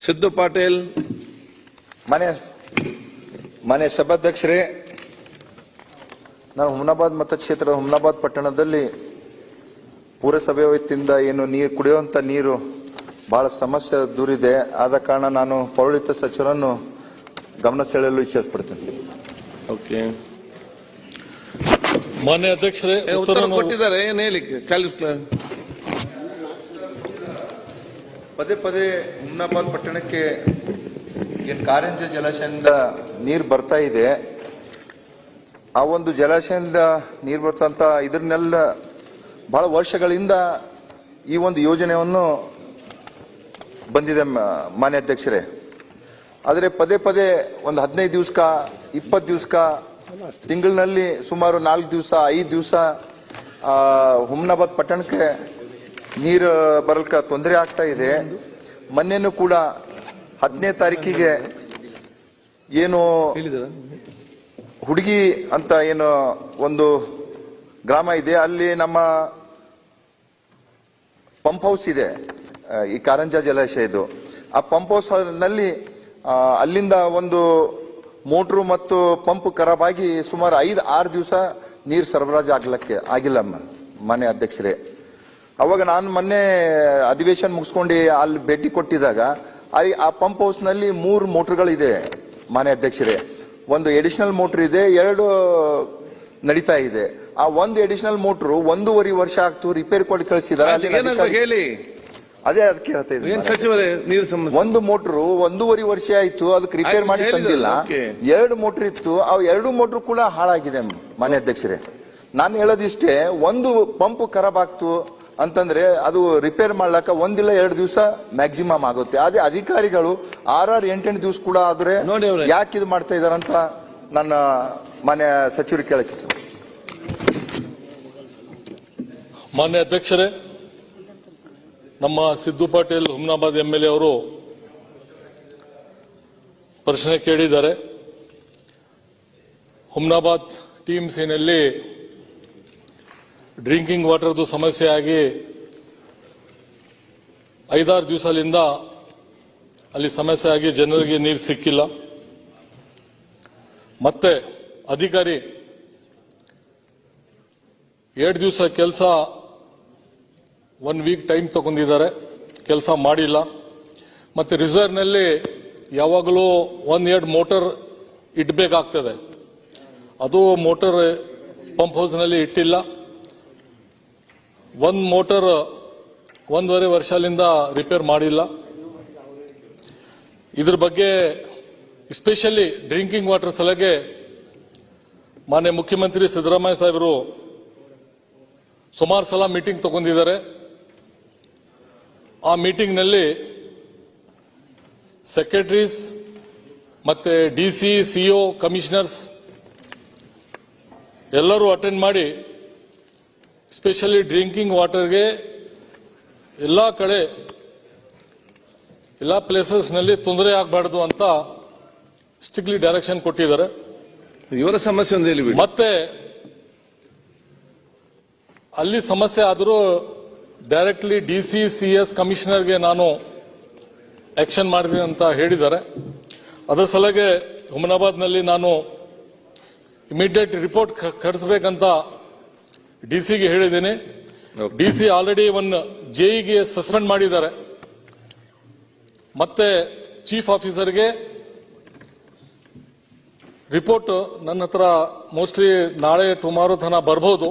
ಸಿದ್ದು ಪಾಟೀಲ್. ಮಾನ್ಯ ಸಭಾಧ್ಯಕ್ಷರೇ, ನಾನು ಹುಮನಾಬಾದ್ ಮತಕ್ಷೇತ್ರದ ಹುಮನಾಬಾದ್ ಪಟ್ಟಣದಲ್ಲಿ ಪುರಸಭೆ ವತಿಯಿಂದ ಏನು ನೀರು ಕುಡಿಯುವಂತ ನೀರು ಬಹಳ ಸಮಸ್ಯೆ ದೂರಿದೆ. ಆದ ಕಾರಣ ನಾನು ಪೌರಾಡಳಿತ ಸಚಿವರನ್ನು ಗಮನ ಸೆಳೆಯಲು ಇಚ್ಛಿಸಪಡ್ತೇನೆ. ಓಕೆ, ಮಾನ್ಯ ಅಧ್ಯಕ್ಷರೇ, ಉತ್ತರ ಕೊಟ್ಟಿದ್ದಾರೆ. ಏನು ಹೇಳಿ? ಪದೇ ಪದೇ ಹುಮನಾಬಾದ್ ಪಟ್ಟಣಕ್ಕೆ ಏನು ಕಾರಂಜ ಜಲಾಶಯದಿಂದ ನೀರು ಬರ್ತಾ ಇದೆ. ಆ ಒಂದು ಜಲಾಶಯದಿಂದ ನೀರು ಬರ್ತಂತ ಇದನ್ನೆಲ್ಲ ಬಹಳ ವರ್ಷಗಳಿಂದ ಈ ಒಂದು ಯೋಜನೆಯನ್ನು ಬಂದಿದೆ ಮಾನ್ಯ ಅಧ್ಯಕ್ಷರೇ. ಆದರೆ ಪದೇ ಪದೇ ಒಂದು 15 ದಿವಸಕ 20 ದಿವಸಕ ತಿಂಗಳಿನಲ್ಲಿ ಸುಮಾರು 4 ದಿವಸ 5 ದಿವಸ ಹುಮನಾಬಾದ್ ಪಟ್ಟಣಕ್ಕೆ ನೀರು ಬರಲ್ಕ ತೊಂದರೆ ಆಗ್ತಾ ಇದೆ. ಮೊನ್ನೆನೂ ಕೂಡ 10ನೇ ತಾರೀಕಿಗೆ ಏನು ಹುಡುಗಿ ಅಂತ ಏನು ಒಂದು ಗ್ರಾಮ ಇದೆ, ಅಲ್ಲಿ ನಮ್ಮ ಪಂಪ್ ಹೌಸ್ ಇದೆ, ಈ ಕಾರಂಜ ಜಲಾಶಯದು. ಆ ಪಂಪ್ ಹೌಸ್ ನಲ್ಲಿ ಅಲ್ಲಿಂದ ಒಂದು ಮೋಟ್ರು ಮತ್ತು ಪಂಪ್ ಖರಾಬ್ ಆಗಿ ಸುಮಾರು 5-6 ದಿವಸ ನೀರು ಸರಬರಾಜು ಆಗಿಲ್ಲ ಮಾನ್ಯ ಅಧ್ಯಕ್ಷರೇ. ಅವಾಗ ನಾನು ಮೊನ್ನೆ ಅಧಿವೇಶನ ಮುಗಿಸ್ಕೊಂಡು ಅಲ್ಲಿ ಭೇಟಿ ಕೊಟ್ಟಿದ್ದಾಗ ಆ ಪಂಪ್ ಹೌಸ್ ನಲ್ಲಿ 3 ಮೋಟರ್ಗಳಿದೆ ಮಾನ್ಯ ಅಧ್ಯಕ್ಷರೇ. ಒಂದು ಎಡಿಷನಲ್ ಮೋಟರ್ ಇದೆ, 2 ನಡೀತಾ ಇದೆ. ಆ ಒಂದು ಎಡಿಷನಲ್ ಮೋಟರ್ 1.5 ವರ್ಷ ಆಗ್ತು ರಿಪೇರಿ ಕೊಟ್ಟು ಕಳಿಸಿದ್ದಾರೆ. ಹೇಳಿ, ಅದೇ ಅದಕ್ಕೆ ಹೇಳ್ತಾ ಇದ್ದೀನಿ ಸಚಿವರೇ. ನೀರು ಒಂದು ಮೋಟರ್ 1.5 ವರ್ಷ ಆಯ್ತು, ಅದಕ್ಕೆ ರಿಪೇರ್ ಮಾಡಿ ತಂದಿಲ್ಲ. 2 ಮೋಟರ್ ಇತ್ತು, ಅವು 2 ಮೋಟರ್ ಕೂಡ ಹಾಳಾಗಿದೆ ಮಾನ್ಯ ಅಧ್ಯಕ್ಷರೇ. ನಾನು ಹೇಳೋದಿಷ್ಟೇ, ಒಂದು ಪಂಪ್ ಖರಾಬ್ ಆಗ್ತು ಅಂತಂದ್ರೆ ಅದು ರಿಪೇರ್ ಮಾಡ್ಲಕ್ಕ 1-2 ದಿವಸ ಮ್ಯಾಕ್ಸಿಮಮ್ ಆಗುತ್ತೆ. ಅದೇ ಅಧಿಕಾರಿಗಳು 6-8 ದಿವಸ ಕೂಡ ಆದ್ರೆ ಯಾಕೆ ಇದು ಮಾಡ್ತಾ ಇದಾರಂತ ನನ್ನ ಮಾನ್ಯ ಸಚಿವರಿಗೆ ಕೇಳಕ್ಕೆ. ಮಾನ್ಯ ಅಧ್ಯಕ್ಷರೇ, ನಮ್ಮ ಸಿದ್ದು ಪಾಟೀಲ್ ಹುಮನಾಬಾದ್ MLA ಅವರು ಪ್ರಶ್ನೆ ಕೇಳಿದ್ದಾರೆ. ಹುಮನಾಬಾದ್ TMC ನಲ್ಲಿ ಡ್ರಿಂಕಿಂಗ್ ವಾಟರ್ದು ಸಮಸ್ಯೆ ಆಗಿ 5-6 ದಿವಸದಿಂದ ಅಲ್ಲಿ ಸಮಸ್ಯೆ ಆಗಿ ಜನರಿಗೆ ನೀರು ಸಿಕ್ಕಿಲ್ಲ. ಮತ್ತೆ ಅಧಿಕಾರಿ 2 ದಿವಸ ಕೆಲಸ 1 ವೀಕ್ ಟೈಮ್ ತಗೊಂಡಿದ್ದಾರೆ, ಕೆಲಸ ಮಾಡಿಲ್ಲ. ಮತ್ತೆ ರಿಸರ್ವ್ನಲ್ಲಿ ಯಾವಾಗಲೂ 1-2 ಮೋಟರ್ ಇಡಬೇಕಾಗ್ತದೆ, ಅದು ಮೋಟರ್ ಪಂಪ್ ಹೌಸ್ನಲ್ಲಿ ಇಟ್ಟಿಲ್ಲ. 1 ಮೋಟರ್ 1.5 ವರ್ಷದಿಂದ ರಿಪೇರ್ ಮಾಡಿಲ್ಲ. ಇದ್ರ ಬಗ್ಗೆ ಎಸ್ಪೆಷಲಿ ಡ್ರಿಂಕಿಂಗ್ ವಾಟರ್ ಸಲಹೆಗೆ ಮಾನ್ಯ ಮುಖ್ಯಮಂತ್ರಿ ಸಿದ್ದರಾಮಯ್ಯ ಸಾಹೇಬರು ಸುಮಾರು ಸಲ ಮೀಟಿಂಗ್ ತಗೊಂಡಿದ್ದಾರೆ. ಆ ಮೀಟಿಂಗ್ನಲ್ಲಿ ಸೆಕ್ರೆಟರೀಸ್ ಮತ್ತೆ DC, CO, ಕಮಿಷನರ್ಸ್ ಎಲ್ಲರೂ ಅಟೆಂಡ್ ಮಾಡಿ ಸ್ಪೆಷಲಿ ಡ್ರಿಂಕಿಂಗ್ ವಾಟರ್ಗೆ ಎಲ್ಲ ಕಡೆ ಎಲ್ಲ ಪ್ಲೇಸಸ್ ನಲ್ಲಿ ತೊಂದರೆ ಆಗಬಾರ್ದು ಅಂತ ಸ್ಟ್ರಿಕ್ಟ್ಲಿ ಡೈರೆಕ್ಷನ್ ಕೊಟ್ಟಿದ್ದಾರೆ. ಇವರ ಸಮಸ್ಯೆ ಒಂದು ಹೇಳಿ. ಮತ್ತೆ ಅಲ್ಲಿ ಸಮಸ್ಯೆ ಆದರೂ ಡೈರೆಕ್ಟ್ಲಿ DC, CS, ಕಮಿಷನರ್ಗೆ ನಾನು ಆಕ್ಷನ್ ಮಾಡಿದ್ದೀನಿ ಅಂತ ಹೇಳಿದ್ದಾರೆ. ಅದರ ಸಲಹೆಗೆ ಹುಮನಾಬಾದ್ನಲ್ಲಿ ನಾನು ಇಮಿಡಿಯೇಟ್ ರಿಪೋರ್ಟ್ ಕಳಿಸಬೇಕಂತ DC-ಗೆ ಹೇಳಿದ್ದೀನಿ. DC ಆಲ್ರೆಡಿ 1 JE-ಗೆ ಸಸ್ಪೆಂಡ್ ಮಾಡಿದ್ದಾರೆ. ಮತ್ತೆ ಚೀಫ್ ಆಫೀಸರ್ಗೆ ರಿಪೋರ್ಟ್ ನನ್ನ ಹತ್ರ ಮೋಸ್ಟ್ಲಿ ನಾಳೆ ಟುಮಾರೋ ತನ ಬರಬಹುದು.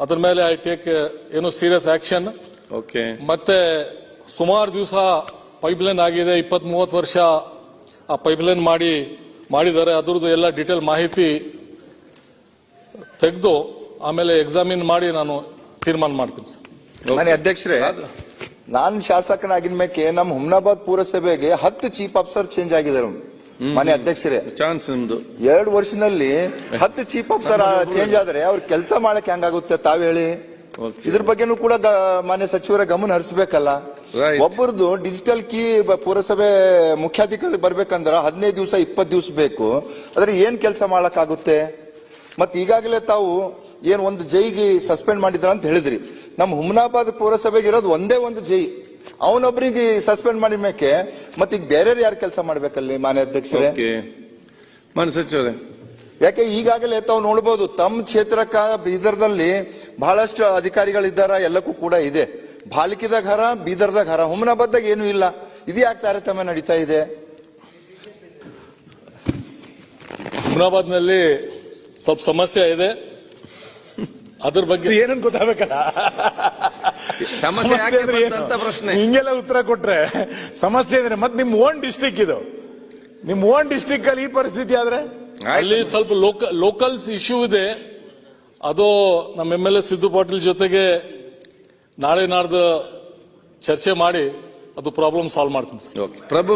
ಅದ್ರ ಮೇಲೆ ಐ ಟೇಕ್ ಏನು ಸೀರಿಯಸ್ ಆಕ್ಷನ್. ಮತ್ತೆ ಸುಮಾರು ದಿವಸ ಪೈಪ್ಲೈನ್ ಆಗಿದೆ, 20-30 ವರ್ಷ ಆ ಪೈಪ್ಲೈನ್ ಮಾಡಿದ್ದಾರೆ. ಅದ್ರದ್ದು ಎಲ್ಲ ಡೀಟೇಲ್ ಮಾಹಿತಿ ತೆಗೆದು ಆಮೇಲೆ ಎಕ್ಸಾಮಿನ್ ಮಾಡಿ ನಾನು ತೀರ್ಮಾನ ಮಾಡ್ತೀನಿ ಸರ್. ಮಾನ್ಯ ಅಧ್ಯಕ್ಷರೇ, ನಾನು ಶಾಸಕನಾಗಿನ ಮೇಲೆ ನಮ್ಮ ಹುಮನಾಬಾದ್ ಪುರಸಭೆಗೆ 10 ಚೀಫ್ ಆಫೀಸರ್ ಚೇಂಜ್ ಆಗಿದ್ದಾರೆ ಮಾನ್ಯ ಅಧ್ಯಕ್ಷರೇ. ಚಾನ್ಸ್ ನಿಮ್ದು 2 ವರ್ಷದಲ್ಲಿ 10 ಚೀಫ್ ಆಫೀಸರ್ ಚೇಂಜ್ ಆದ್ರೆ ಅವ್ರ ಕೆಲಸ ಮಾಡಕ್ಕೆ ಹೆಂಗಾಗುತ್ತೆ ತಾವ್ ಹೇಳಿ. ಇದ್ರ ಬಗ್ಗೆನೂ ಕೂಡ ಮಾನ್ಯ ಸಚಿವರ ಗಮನ ಹರಿಸಬೇಕಲ್ಲ. ಒಬ್ಬರದು ಡಿಜಿಟಲ್ ಕೀ ಪುರಸಭೆ ಮುಖ್ಯಾಧಿಕಾರಿ ಬರ್ಬೇಕಂದ್ರ 15 ದಿವಸ 20 ದಿವಸ ಬೇಕು. ಆದ್ರೆ ಏನ್ ಕೆಲಸ ಮಾಡಕ್ಕಾಗುತ್ತೆ? ಮತ್ತೆ ಈಗಾಗಲೇ ತಾವು ಏನ್ ಒಂದು ಜೈಗೆ ಸಸ್ಪೆಂಡ್ ಮಾಡಿದ್ರ ಅಂತ ಹೇಳಿದ್ರಿ. ನಮ್ಮ ಹುಮನಾಬಾದ್ ಪುರಸಭೆಗೆ ಇರೋದು ಒಂದೇ ಒಂದು ಜೈ, ಅವನೊಬ್ರಿಗೆ ಸಸ್ಪೆಂಡ್ ಮಾಡಿದ ಮೇಕೆ ಮತ್ತೆ ಈಗ ಬೇರೆ ಯಾರು ಕೆಲಸ ಮಾಡ್ಬೇಕಲ್ಲಿ ಮಾನ್ಯ ಅಧ್ಯಕ್ಷರೇ? ಓಕೆ ಮಾನ್ಯ ಸಚಿವರೇ, ಯಾಕೆ ಈಗಾಗಲೇ ತಾವು ನೋಡಬಹುದು ತಮ್ಮ ಕ್ಷೇತ್ರಕ್ಕ ಬೀದರ್ದಲ್ಲಿ ಬಹಳಷ್ಟು ಅಧಿಕಾರಿಗಳಿದ್ದಾರ, ಎಲ್ಲಕ್ಕೂ ಕೂಡ ಇದೆ. ಬಾಲ್ಕಿದಾಗ ಹರ, ಬೀದರ್ದಾಗ ಹರ, ಹುಮನಾಬಾದ್ದಾಗ ಏನೂ ಇಲ್ಲ. ಇದು ಯಾಕೆ ತಾರತಮ್ಯ ನಡೀತಾ ಇದೆ? ಹುಮನಾಬಾದ್ನಲ್ಲಿ ಸ್ವಲ್ಪ ಸಮಸ್ಯೆ ಇದೆ, ಅದ್ರ ಬಗ್ಗೆ ಏನಂತ ಗೊತ್ತಾಗಬೇಕಲ್ಲ. ಸಮಸ್ಯೆ ಯಾಕೆ ಬಂತಂತ ಪ್ರಶ್ನೆ. ಹಿಂಗೆಲ್ಲ ಉತ್ತರ ಕೊಟ್ರೆ ಸಮಸ್ಯೆ ಅಂದ್ರೆ ಮತ್ತೆ ನಿಮ್ ಓನ್ ಡಿಸ್ಟ್ರಿಕ್ಟ್ ಇದು, ನಿಮ್ ಓನ್ ಡಿಸ್ಟ್ರಿಕ್ಟ್ ಅಲ್ಲಿ ಈ ಪರಿಸ್ಥಿತಿ ಆದ್ರೆ ಅಲ್ಲಿ ಸ್ವಲ್ಪ ಲೋಕಲ್ಸ್ ಇಶ್ಯೂ ಇದೆ. ಅದು ನಮ್ಮ MLA ಸಿದ್ದು ಪಾಟೀಲ್ ಜೊತೆಗೆ ನಾಳೆ ನಾಡ್ದು ಚರ್ಚೆ ಮಾಡಿ ಅದು ಪ್ರಾಬ್ಲಮ್ ಸಾಲ್ವ್ ಮಾಡ್ತೀನಿ ಸರ್. ಓಕೆ ಪ್ರಭು,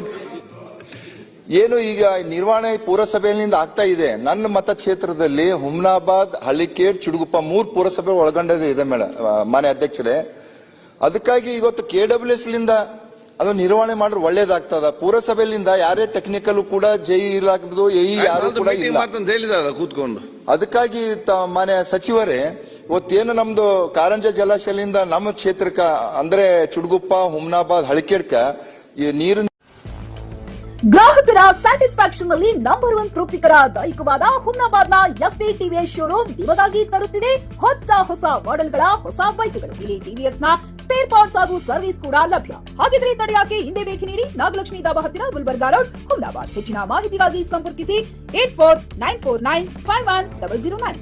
ಏನು ಈಗ ನಿರ್ವಹಣೆ ಪುರಸಭೆಯಿಂದ ಆಗ್ತಾ ಇದೆ. ನನ್ನ ಮತಕ್ಷೇತ್ರದಲ್ಲಿ ಹುಮ್ನಾಬಾದ್, ಹಳ್ಳಿಕೇಡ್, ಚಿಡುಗುಪ್ಪ 3 ಪುರಸಭೆ ಒಳಗೊಂಡದೇ ಇದೆ ಮಾನ್ಯ ಅಧ್ಯಕ್ಷರೇ. ಅದಕ್ಕಾಗಿ ಇವತ್ತು KWS ಲಿಂದ ಅದು ನಿರ್ವಹಣೆ ಮಾಡಿದ್ರೆ ಒಳ್ಳೇದಾಗ್ತದ. ಪುರಸಭೆಯಿಂದ ಯಾರೇ ಟೆಕ್ನಿಕಲ್ ಕೂಡ JE ಇಲಾಖೆದು AE ಯಾರು ಕೂಡ ಇಲ್ಲ ಮಾತಂತ ಹೇಳಿದಾರ ಕೂತ್ಕೊಂಡು. ಅದಕ್ಕಾಗಿ ಮಾನ್ಯ ಸಚಿವರೇ, ಇವತ್ತೇನು ನಮ್ದು ಕಾರಂಜ ಜಲಾಶಯದಿಂದ ನಮ್ಮ ಕ್ಷೇತ್ರಕ್ಕ ಅಂದ್ರೆ ಚುಡುಗುಪ್ಪ, ಹುಮ್ನಾಬಾದ್, ಹಳಿಕೇಡ್ಕ ಈ ನೀರು ಗ್ರಾಹಕರ ಸ್ಯಾಟಿಸ್ಫ್ಯಾಕ್ಷನ್ ನಲ್ಲಿ ನಂಬರ್ 1 ತೃಪ್ತಿಕರ ದೈಹಿಕವಾದ ಹುಮ್ನಾಬಾದ್ನ SV TVS ಶೋರೂಮ್ ನಿಮಗಾಗಿ ತರುತ್ತಿದೆ ಹೊಸ ಮಾಡೆಲ್ಗಳ ಹೊಸ ಬೈಕ್ಗಳು. ಇಲ್ಲಿ TVS ನ ಸ್ಪೇರ್ ಪಾರ್ಟ್ಸ್ ಹಾಗೂ ಸರ್ವಿಸ್ ಕೂಡ ಲಭ್ಯ. ಹಾಗಿದ್ರೆ ತಡೆಯಾಕೆ ಹಿಂದೆ ಭೇಟಿ ನೀಡಿ ನಾಗಲಕ್ಷ್ಮಿ ದಾಬಾ ಹತ್ತಿರ ಗುಲ್ಬರ್ಗಾ ರೋಡ್, ಹುಮ್ನಾಬಾದ್. ಹೆಚ್ಚಿನ ಮಾಹಿತಿಗಾಗಿ ಸಂಪರ್ಕಿಸಿ 8494951009.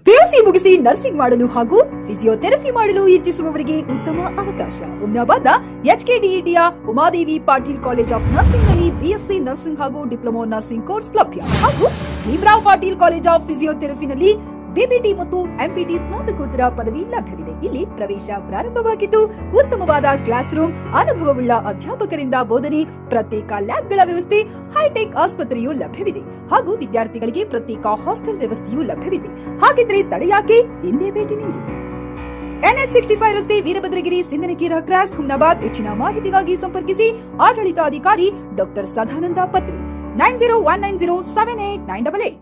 PUC ಮುಗಿಸಿ ನರ್ಸಿಂಗ್ ಮಾಡಲು ಹಾಗೂ ಫಿಸಿಯೋಥೆರಪಿ ಮಾಡಲು ಇಚ್ಛಿಸುವವರಿಗೆ ಉತ್ತಮ ಅವಕಾಶ. ಹುಮ್ನಾಬಾದ್ನ HKDETಯ Umadevi Patil college of nursing ನಲ್ಲಿ BSc ನರ್ಸಿಂಗ್ ಹಾಗೂ ಡಿಪ್ಲೊಮಾ ನರ್ಸಿಂಗ್ ಕೋರ್ಸ್ ಲಭ್ಯ. ಹಾಗೂ ಭೀಮ್ರಾವ್ ಪಾಟೀಲ್ ಕಾಲೇಜ್ ಆಫ್ ಫಿಸಿಯೋಥೆರಪಿನಲ್ಲಿ BPT ಮತ್ತು MPT ಸ್ನಾತಕೋತ್ತರ ಪದವಿ ಲಭ್ಯವಿದೆ. ಇಲ್ಲಿ ಪ್ರವೇಶ ಪ್ರಾರಂಭವಾಗಿದ್ದು ಉತ್ತಮವಾದ ಕ್ಲಾಸ್ ರೂಮ್, ಅನುಭವವುಳ್ಳ ಅಧ್ಯಾಪಕರಿಂದ ಬೋಧನೆ, ಪ್ರತ್ಯೇಕ ಲ್ಯಾಬ್ಗಳ ವ್ಯವಸ್ಥೆ, ಹೈಟೆಕ್ ಆಸ್ಪತ್ರೆಯೂ ಲಭ್ಯವಿದೆ. ಹಾಗೂ ವಿದ್ಯಾರ್ಥಿಗಳಿಗೆ ಪ್ರತ್ಯೇಕ ಹಾಸ್ಟೆಲ್ ವ್ಯವಸ್ಥೆಯೂ ಲಭ್ಯವಿದೆ. ಹಾಗಿದ್ರೆ ತಡೆಯಾಕೆ ಹಿಂದೆ ಭೇಟಿ ನೀಡಿ. NH65 ರಸ್ತೆ, ವೀರಭದ್ರಗಿರಿ, ಸಿಂದನಕೇರ ಕ್ರಾಸ್, ಹುಮ್ನಾಬಾದ್. ಹೆಚ್ಚಿನ ಮಾಹಿತಿಗಾಗಿ ಸಂಪರ್ಕಿಸಿ ಆಡಳಿತಾಧಿಕಾರಿ ಡಾಕ್ಟರ್ ಸದಾನಂದ ಪತ್ರಿ 9019078988.